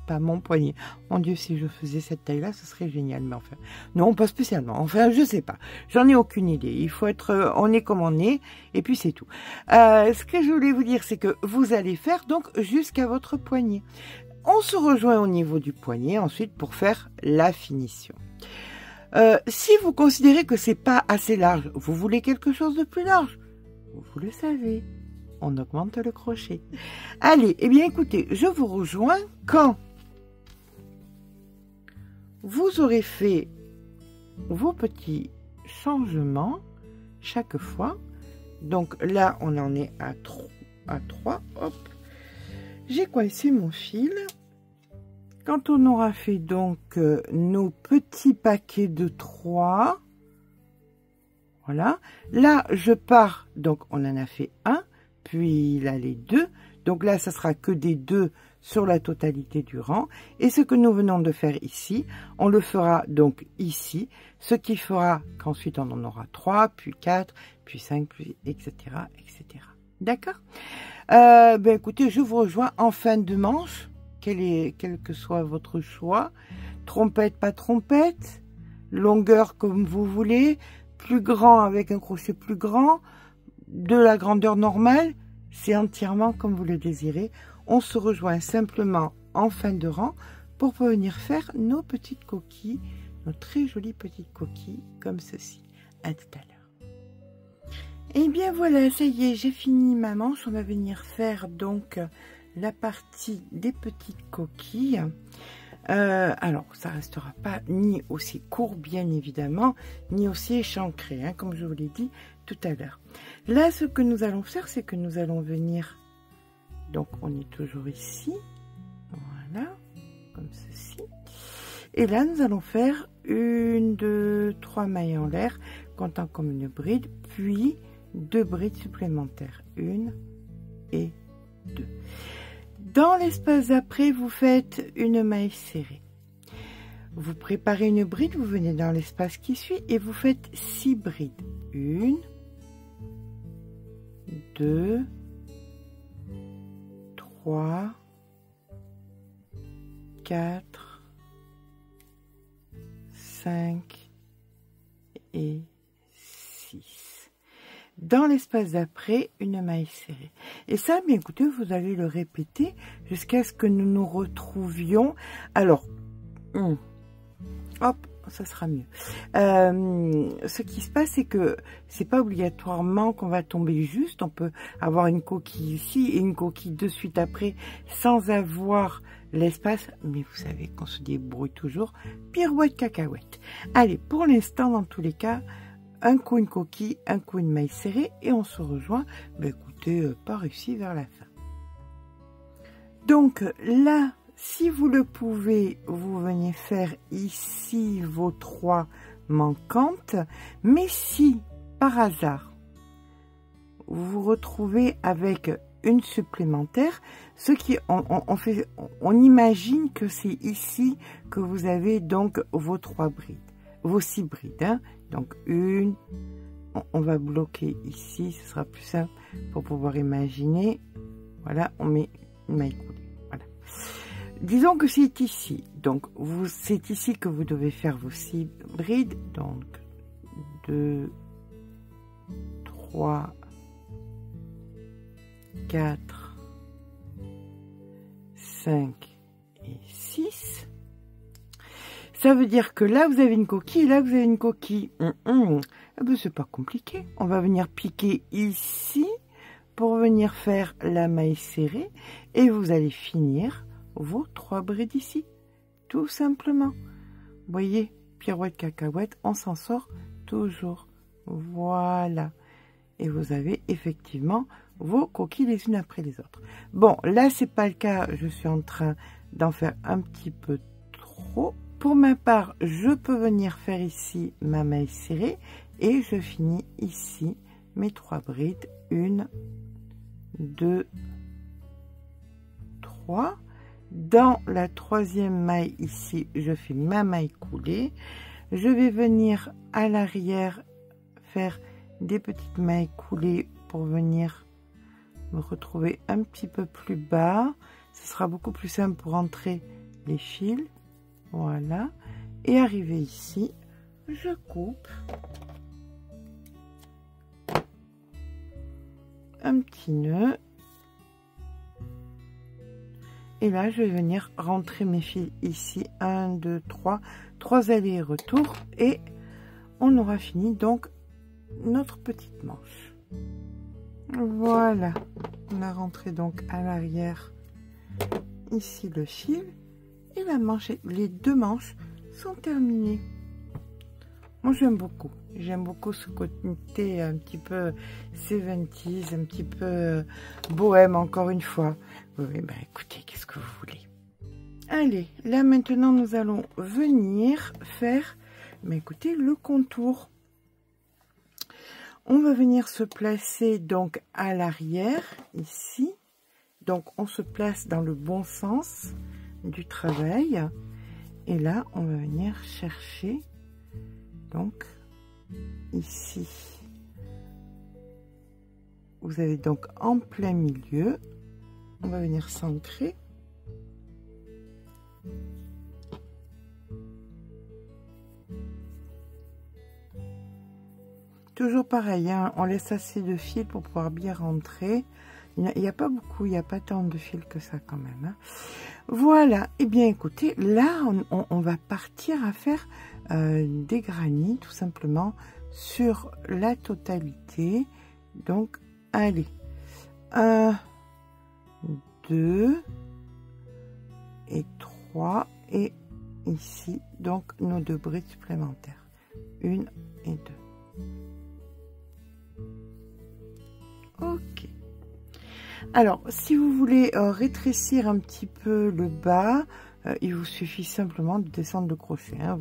pas mon poignet. Mon Dieu, si je faisais cette taille-là, ce serait génial. Mais enfin, non, pas spécialement. Enfin, je sais pas. J'en ai aucune idée. Il faut être, on est comme on est, et puis c'est tout. Ce que je voulais vous dire, c'est que vous allez faire donc jusqu'à votre poignet. On se rejoint au niveau du poignet ensuite pour faire la finition. Si vous considérez que c'est pas assez large, vous voulez quelque chose de plus large, vous le savez, on augmente le crochet. Allez, eh bien écoutez, je vous rejoins quand vous aurez fait vos petits changements chaque fois. Donc là, on en est à 3. Hop, j'ai coincé mon fil. Quand on aura fait donc nos petits paquets de 3, voilà. Là, je pars, donc on en a fait un, puis là les 2. Donc là, ça sera que des 2 sur la totalité du rang. Et ce que nous venons de faire ici, on le fera donc ici, ce qui fera qu'ensuite on en aura 3, puis 4, puis 5, puis etc. etc. D'accord? Ben écoutez, je vous rejoins en fin de manche. Quel que soit votre choix, trompette, pas trompette, longueur comme vous voulez, plus grand avec un crochet plus grand, de la grandeur normale, c'est entièrement comme vous le désirez. On se rejoint simplement en fin de rang pour venir faire nos petites coquilles, nos très jolies petites coquilles comme ceci. À tout à l'heure. Et bien voilà, ça y est, j'ai fini ma manche. On va venir faire donc la partie des petites coquilles. Alors, ça restera pas ni aussi court, bien évidemment, ni aussi échancré, hein, comme je vous l'ai dit tout à l'heure. Là, ce que nous allons faire, c'est que nous allons venir... Donc, on est toujours ici. Voilà, comme ceci. Et là, nous allons faire 1, 2, 3 mailles en l'air, comptant comme une bride, puis 2 brides supplémentaires. 1 et 2. Dans l'espace d'après, vous faites une maille serrée. Vous préparez une bride, vous venez dans l'espace qui suit et vous faites 6 brides. 1, 2, 3, 4, 5 et 6. Dans l'espace d'après, une maille serrée. Et ça, bien écoutez, vous allez le répéter jusqu'à ce que nous nous retrouvions. Alors, hop, ça sera mieux. Ce qui se passe, c'est que c'est pas obligatoirement qu'on va tomber juste. On peut avoir une coquille ici et une coquille de suite après sans avoir l'espace. Mais vous savez qu'on se débrouille toujours. Pirouette, cacahuète. Allez, pour l'instant, dans tous les cas, un coup une coquille, un coup une maille serrée et on se rejoint, ben écoutez, par ici vers la fin. Donc là, si vous le pouvez, vous venez faire ici vos 3 manquantes, mais si par hasard vous vous retrouvez avec une supplémentaire, ce qui on imagine que c'est ici que vous avez donc vos 3 brides, vos 6 brides, hein. Donc une, on va bloquer ici, ce sera plus simple pour pouvoir imaginer. Voilà, on met une maille coulée. Voilà. Disons que c'est ici. Donc c'est ici que vous devez faire vos 6 brides. Donc 2, 3, 4, 5 et 6. Ça veut dire que là, vous avez une coquille, et là, vous avez une coquille. Eh ben, c'est pas compliqué. On va venir piquer ici pour venir faire la maille serrée. Et vous allez finir vos 3 brides ici. Tout simplement. Vous voyez, pirouette, cacahuète, on s'en sort toujours. Voilà. Et vous avez effectivement vos coquilles les unes après les autres. Bon, là, c'est pas le cas. Je suis en train d'en faire un petit peu trop. Pour ma part, je peux venir faire ici ma maille serrée et je finis ici mes 3 brides. 1, 2, 3. Dans la 3e maille ici, je fais ma maille coulée. Je vais venir à l'arrière faire des petites mailles coulées pour venir me retrouver un petit peu plus bas. Ce sera beaucoup plus simple pour entrer les fils, voilà, et arrivé ici, je coupe un petit nœud, et là je vais venir rentrer mes fils ici, 1 2 3 allers-retours, et on aura fini donc notre petite manche. Voilà, on a rentré donc à l'arrière ici le fil, et la manche, les deux manches sont terminées. Moi j'aime beaucoup ce côté un petit peu 70s, un petit peu bohème, encore une fois. Oui, bah écoutez, qu'est-ce que vous voulez. Allez, là maintenant nous allons venir faire, mais écoutez, le contour. On va venir se placer donc à l'arrière ici, donc on se place dans le bon sens du travail, et là on va venir chercher donc ici. Vous avez donc en plein milieu, on va venir s'ancrer. Toujours pareil, hein, on laisse assez de fil pour pouvoir bien rentrer. Il n'y a pas beaucoup, il n'y a pas tant de fil que ça quand même. Hein. Voilà, et bien écoutez, là on va partir à faire des granits tout simplement sur la totalité. Donc allez, 1, 2 et 3, et ici donc nos 2 brides supplémentaires, 1 et 2. Ok. Alors, si vous voulez rétrécir un petit peu le bas, il vous suffit simplement de descendre le crochet. Hein.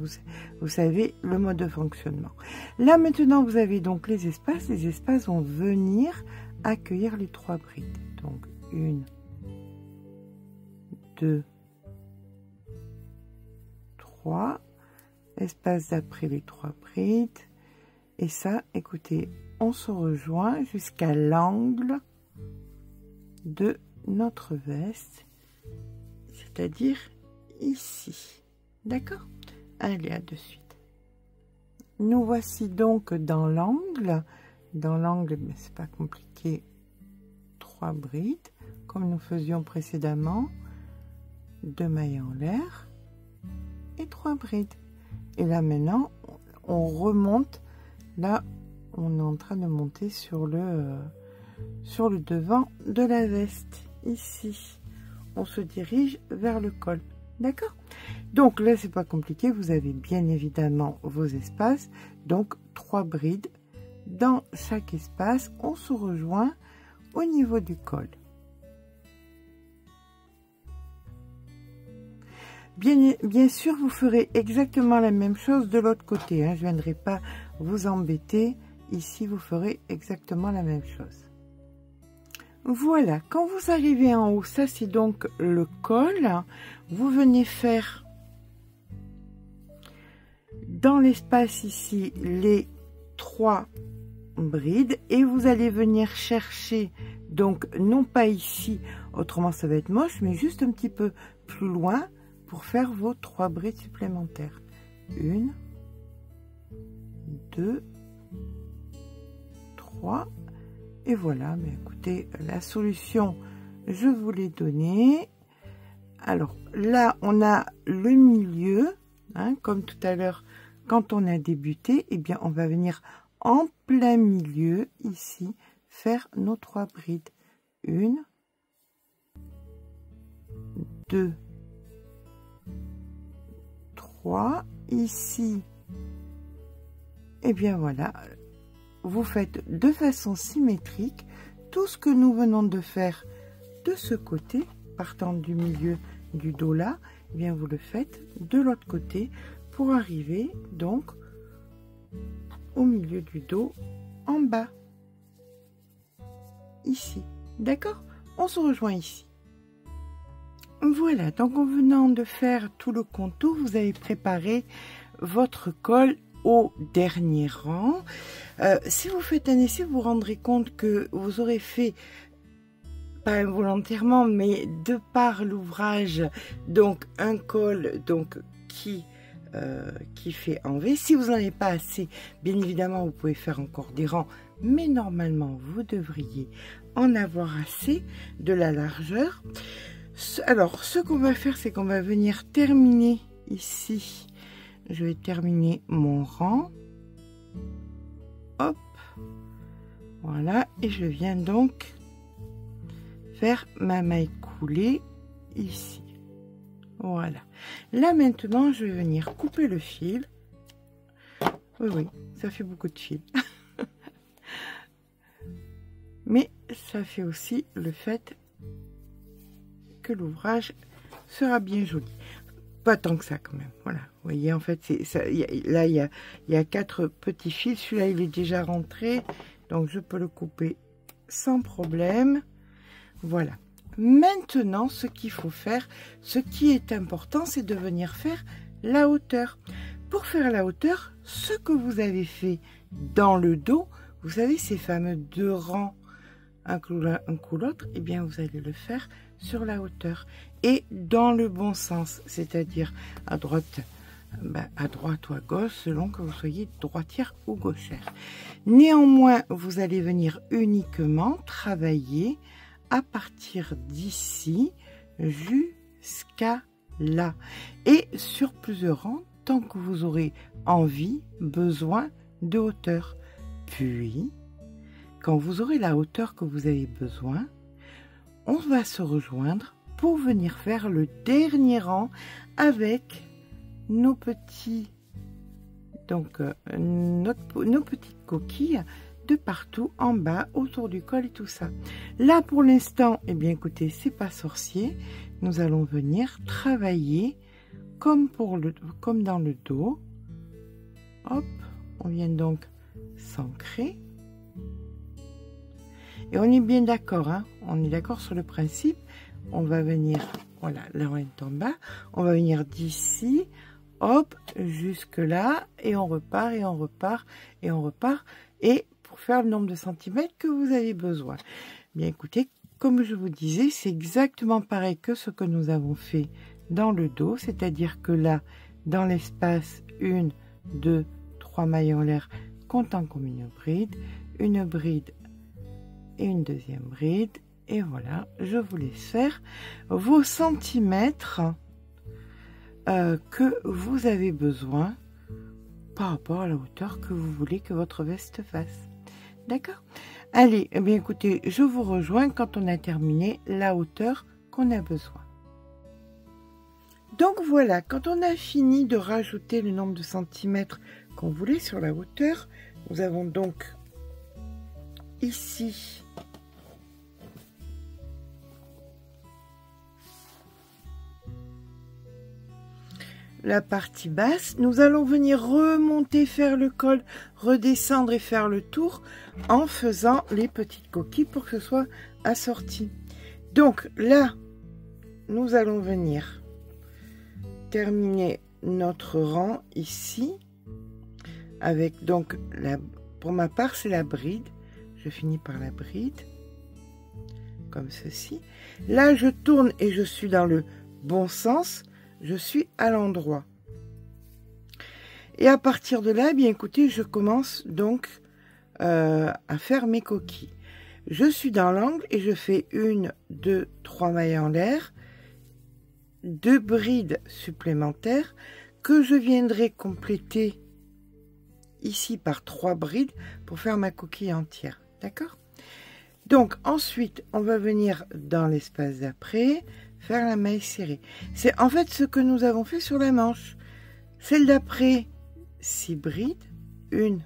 Vous savez le mode de fonctionnement. Là, maintenant, vous avez donc les espaces. Les espaces vont venir accueillir les 3 brides. Donc, 1, 2, 3. Espace d'après les 3 brides. Et ça, écoutez, on se rejoint jusqu'à l'angle de notre veste, c'est-à-dire ici. D'accord? Allez, à de suite. Nous voici donc dans l'angle. Dans l'angle, mais c'est pas compliqué. 3 brides, comme nous faisions précédemment. 2 mailles en l'air et 3 brides. Et là maintenant, on remonte. Là, on est en train de monter sur le devant de la veste. Ici, on se dirige vers le col. D'accord? Donc là, c'est pas compliqué. Vous avez bien évidemment vos espaces. Donc 3 brides. Dans chaque espace, on se rejoint au niveau du col. Bien sûr, vous ferez exactement la même chose de l'autre côté. Hein. Je ne viendrai pas vous embêter. Ici, vous ferez exactement la même chose. Voilà, quand vous arrivez en haut, ça c'est donc le col. Vous venez faire dans l'espace ici les 3 brides et vous allez venir chercher, donc non pas ici, autrement ça va être moche, mais juste un petit peu plus loin pour faire vos 3 brides supplémentaires. 1, 2, 3, et voilà. Mais écoutez, la solution, je vous l'ai donnée. Alors là, on a le milieu, hein, comme tout à l'heure, quand on a débuté, eh bien, on va venir en plein milieu, ici, faire nos 3 brides. 1, 2, 3, ici, et bien voilà, vous faites de façon symétrique tout ce que nous venons de faire de ce côté, partant du milieu du dos là, et bien vous le faites de l'autre côté pour arriver donc au milieu du dos en bas, ici. D'accord? On se rejoint ici. Voilà, donc en venant de faire tout le contour, vous avez préparé votre col au dernier rang. Si vous faites un essai, vous vous rendrez compte que vous aurez fait pas involontairement, mais de par l'ouvrage, donc un col donc qui fait en V. Si vous n'en avez pas assez, bien évidemment, vous pouvez faire encore des rangs, mais normalement, vous devriez en avoir assez de la largeur. Alors, ce qu'on va faire, c'est qu'on va venir terminer ici. Je vais terminer mon rang. Hop. Voilà. Et je viens donc faire ma maille coulée ici. Voilà. Là, maintenant, je vais venir couper le fil. Oui, oui, ça fait beaucoup de fil. Mais ça fait aussi le fait que l'ouvrage sera bien joli. Pas tant que ça, quand même. Voilà. Vous voyez, en fait, là, il y a 4 petits fils. Celui-là, il est déjà rentré. Donc, je peux le couper sans problème. Voilà. Maintenant, ce qu'il faut faire, ce qui est important, c'est de venir faire la hauteur. Pour faire la hauteur, ce que vous avez fait dans le dos, vous savez, ces fameux 2 rangs, un coup l'autre, eh bien, vous allez le faire sur la hauteur. Et dans le bon sens, c'est-à-dire à droite ou à gauche, selon que vous soyez droitière ou gauchère. Néanmoins, vous allez venir uniquement travailler à partir d'ici jusqu'à là et sur plusieurs rangs tant que vous aurez envie, besoin de hauteur. Puis, quand vous aurez la hauteur que vous avez besoin, on va se rejoindre pour venir faire le dernier rang avec nos petits, donc nos petites coquilles de partout en bas autour du col et tout ça. Là pour l'instant, eh bien écoutez, c'est pas sorcier. Nous allons venir travailler comme dans le dos. Hop, on vient donc s'ancrer. Et on est bien d'accord, hein, on est d'accord sur le principe. On va venir, voilà, là on est en bas. On va venir d'ici, hop, jusque là, et on repart, et on repart, et on repart. Et pour faire le nombre de centimètres que vous avez besoin. Bien écoutez, comme je vous disais, c'est exactement pareil que ce que nous avons fait dans le dos, c'est-à-dire que là, dans l'espace 1, 2, 3 mailles en l'air, comptant comme une bride et une deuxième bride, et voilà, je vous laisse faire vos centimètres que vous avez besoin par rapport à la hauteur que vous voulez que votre veste fasse. D'accord? Allez, eh bien écoutez, je vous rejoins quand on a terminé la hauteur qu'on a besoin. Donc voilà, quand on a fini de rajouter le nombre de centimètres qu'on voulait sur la hauteur, nous avons donc ici la partie basse. Nous allons venir remonter, faire le col, redescendre et faire le tour en faisant les petites coquilles pour que ce soit assorti. Donc là, nous allons venir terminer notre rang ici avec donc pour ma part c'est la bride. Je finis par la bride comme ceci. Là je tourne et je suis dans le bon sens. Je suis à l'endroit. Et à partir de là, bien écoutez, je commence donc à faire mes coquilles. Je suis dans l'angle et je fais 1, 2, 3 mailles en l'air, 2 brides supplémentaires que je viendrai compléter ici par 3 brides pour faire ma coquille entière. D'accord? Donc ensuite, on va venir dans l'espace d'après faire la maille serrée. C'est en fait ce que nous avons fait sur la manche. Celle d'après, 6 brides, 1,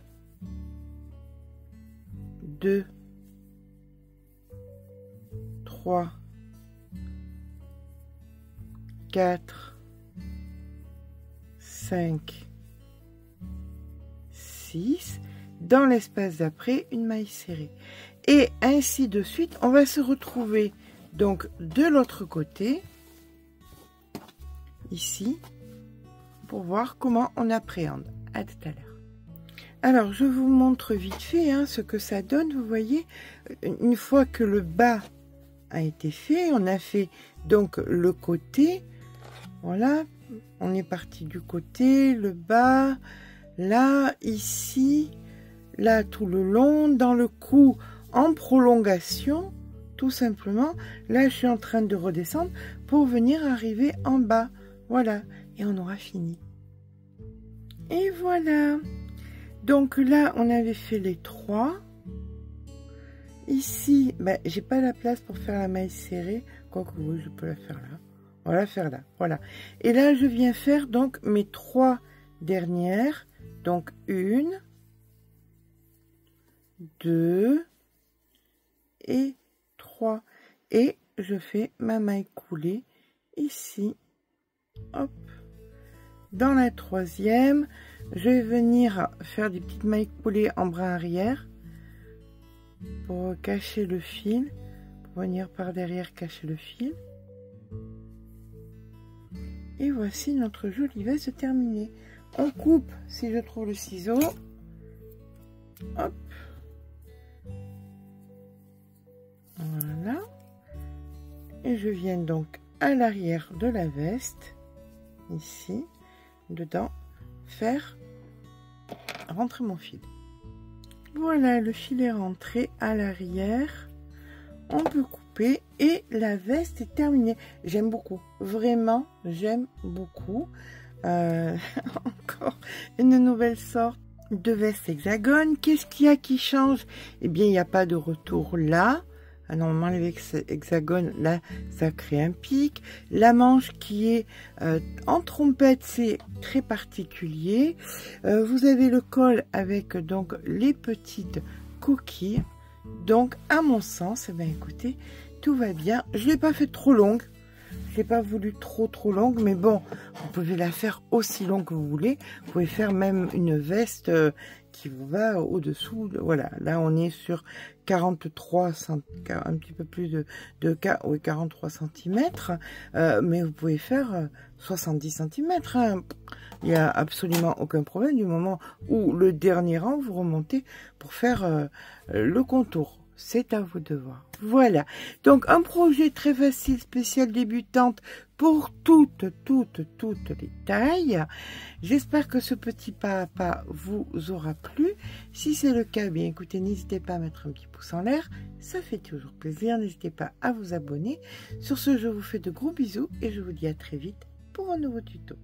2, 3, 4, 5, 6. Dans l'espace d'après, une maille serrée. Et ainsi de suite, on va se retrouver donc de l'autre côté, ici, pour voir comment on appréhende. À tout à l'heure. Alors, je vous montre vite fait ce que ça donne. Vous voyez, une fois que le bas a été fait. On a fait donc le côté. Voilà, on est parti du côté, le bas, là, ici, là, tout le long, dans le cou, en prolongation, tout simplement. Là, je suis en train de redescendre pour venir arriver en bas. Voilà, et on aura fini. Et voilà. Donc là, on avait fait les 3. Ici, ben, j'ai pas la place pour faire la maille serrée. Quoique oui, je peux la faire là. On va la faire là. Voilà. Et là, je viens faire donc mes 3 dernières. Donc 1, 2 et 3. Et je fais ma maille coulée ici. Hop. Dans la 3e, je vais venir faire des petites mailles coulées en bras arrière pour cacher le fil, pour venir par derrière cacher le fil. Et voici notre jolie veste terminée. On coupe si je trouve le ciseau. Hop. Voilà. Et je viens donc à l'arrière de la veste, ici, dedans, faire rentrer mon fil. Voilà, le fil est rentré à l'arrière. On peut couper et la veste est terminée. J'aime beaucoup, vraiment, j'aime beaucoup. Encore une nouvelle sorte de veste hexagone. Qu'est-ce qu'il y a qui change? Eh bien, il n'y a pas de retour là. Normalement, les hexagones, là, ça crée un pic. La manche qui est en trompette, c'est très particulier. Vous avez le col avec donc les petites coquilles. Donc, à mon sens, eh bien, écoutez, tout va bien. Je ne l'ai pas fait trop longue. Je n'ai pas voulu trop longue, mais bon, vous pouvez la faire aussi longue que vous voulez. Vous pouvez faire même une veste qui vous va au-dessous. Voilà, là, on est sur 43 cm, un petit peu plus oui, 43 cm. Mais vous pouvez faire 70 cm. Hein. Il n'y a absolument aucun problème du moment où le dernier rang, vous remontez pour faire le contour. C'est à vous de voir. Voilà. Donc, un projet très facile, spécial débutante pour toutes les tailles. J'espère que ce petit pas à pas vous aura plu. Si c'est le cas, bien écoutez, n'hésitez pas à mettre un petit pouce en l'air. Ça fait toujours plaisir. N'hésitez pas à vous abonner. Sur ce, je vous fais de gros bisous et je vous dis à très vite pour un nouveau tuto.